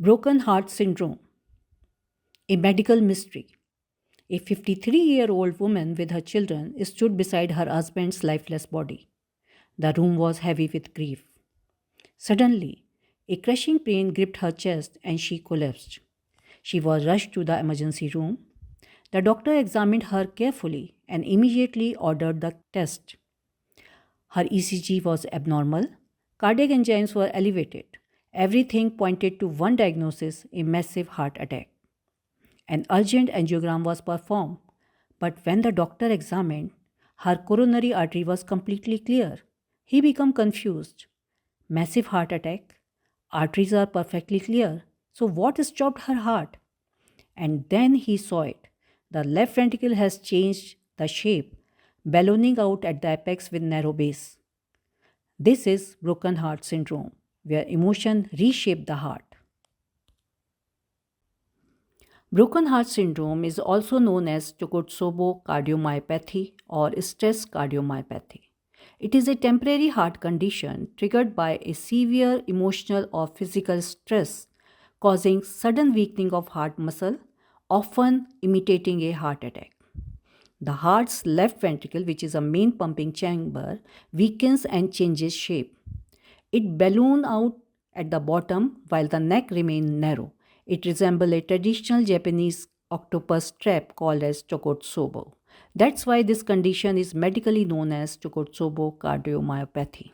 Broken Heart Syndrome, a medical mystery. A 53-year-old woman with her children stood beside her husband's lifeless body. The room was heavy with grief. Suddenly, a crushing pain gripped her chest and she collapsed. She was rushed to the emergency room. The doctor examined her carefully and immediately ordered the test. Her ECG was abnormal, cardiac enzymes were elevated. Everything pointed to one diagnosis, a massive heart attack. An urgent angiogram was performed, but when the doctor examined, her coronary artery was completely clear. He became confused. Massive heart attack? Arteries are perfectly clear. So, what stopped her heart? And then he saw it. The left ventricle has changed the shape, ballooning out at the apex with narrow base. This is broken heart syndrome, where emotion reshape the heart. Broken heart syndrome is also known as Takotsubo cardiomyopathy or stress cardiomyopathy. It is a temporary heart condition triggered by a severe emotional or physical stress causing sudden weakening of heart muscle, often imitating a heart attack. The heart's left ventricle, which is a main pumping chamber, weakens and changes shape. It balloons out at the bottom while the neck remains narrow. It resembles a traditional Japanese octopus trap called as Takotsubo. That's why this condition is medically known as Takotsubo cardiomyopathy.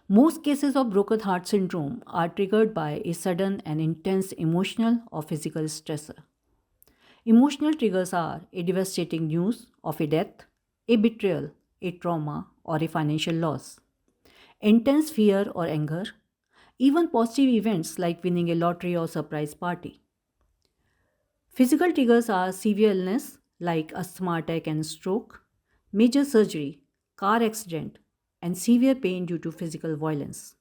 Most cases of broken heart syndrome are triggered by a sudden and intense emotional or physical stressor. Emotional triggers are a devastating news of a death, a betrayal, a trauma, or a financial loss, intense fear or anger, even positive events like winning a lottery or surprise party. Physical triggers are severe illness like asthma attack and stroke, major surgery, car accident, and severe pain due to physical violence.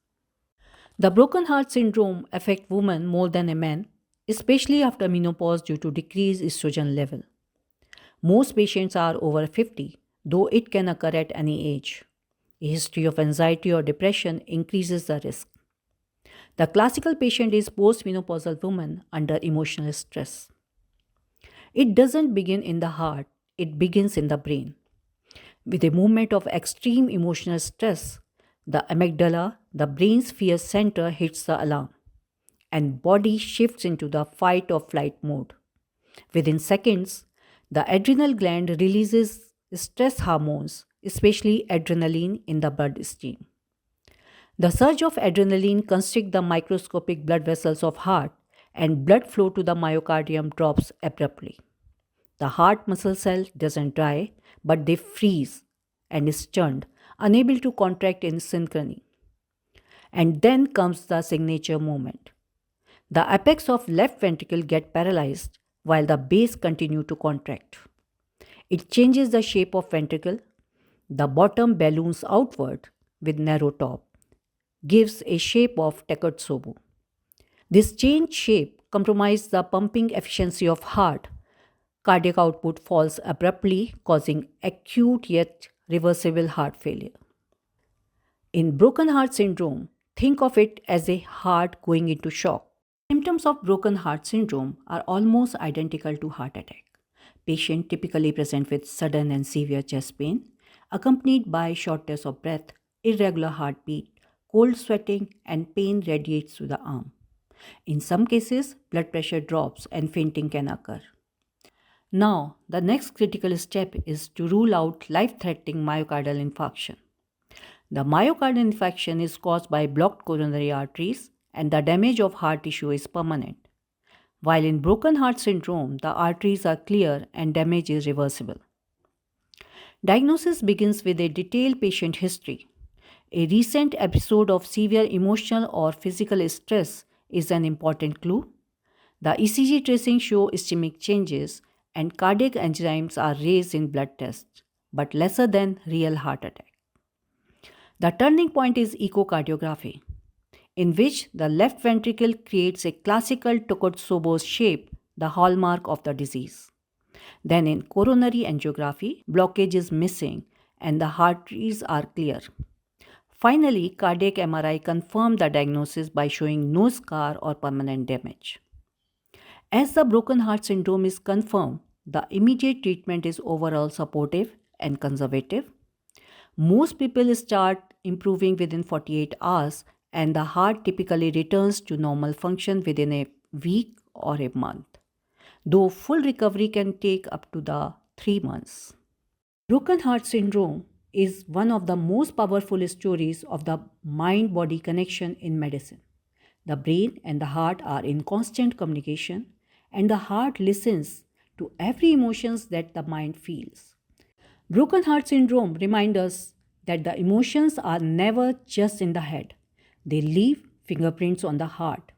The broken heart syndrome affects women more than a man, especially after menopause due to decreased estrogen level. Most patients are over 50, though it can occur at any age. A history of anxiety or depression increases the risk. The classical patient is postmenopausal woman under emotional stress. It doesn't begin in the heart, it begins in the brain. With a moment of extreme emotional stress, the amygdala, the brain's fear center, hits the alarm, and body shifts into the fight or flight mode. Within seconds, the adrenal gland releases stress hormones, especially adrenaline in the bloodstream. The surge of adrenaline constricts the microscopic blood vessels of heart and blood flow to the myocardium drops abruptly. The heart muscle cell doesn't die, but they freeze and is stunned, unable to contract in synchrony. And then comes the signature moment. The apex of left ventricle get paralyzed while the base continue to contract. It changes the shape of ventricle. The bottom balloons outward with narrow top, gives a shape of Takotsubo. This changed shape compromises the pumping efficiency of heart. Cardiac output falls abruptly, causing acute yet reversible heart failure. In broken heart syndrome, think of it as a heart going into shock. Symptoms of broken heart syndrome are almost identical to heart attack. Patient typically present with sudden and severe chest pain, accompanied by shortness of breath, irregular heartbeat, cold sweating, and pain radiates to the arm. In some cases, blood pressure drops and fainting can occur. Now, the next critical step is to rule out life threatening myocardial infarction. The myocardial infarction is caused by blocked coronary arteries, and the damage of heart tissue is permanent. While in broken heart syndrome, the arteries are clear and damage is reversible. Diagnosis begins with a detailed patient history. A recent episode of severe emotional or physical stress is an important clue. The ECG tracing show ischemic changes and cardiac enzymes are raised in blood tests, but lesser than real heart attack. The turning point is echocardiography, in which the left ventricle creates a classical Takotsubo shape, the hallmark of the disease. Then in coronary angiography, blockage is missing and the arteries are clear. Finally, cardiac MRI confirmed the diagnosis by showing no scar or permanent damage. As the broken heart syndrome is confirmed, the immediate treatment is overall supportive and conservative. Most people start improving within 48 hours, and the heart typically returns to normal function within a week or a month, though full recovery can take up to the 3 months. Broken heart syndrome is one of the most powerful stories of the mind body connection in medicine. The brain and the heart are in constant communication, and the heart listens to every emotions that the mind feels. Broken heart syndrome reminds us that the emotions are never just in the head. They leave fingerprints on the heart.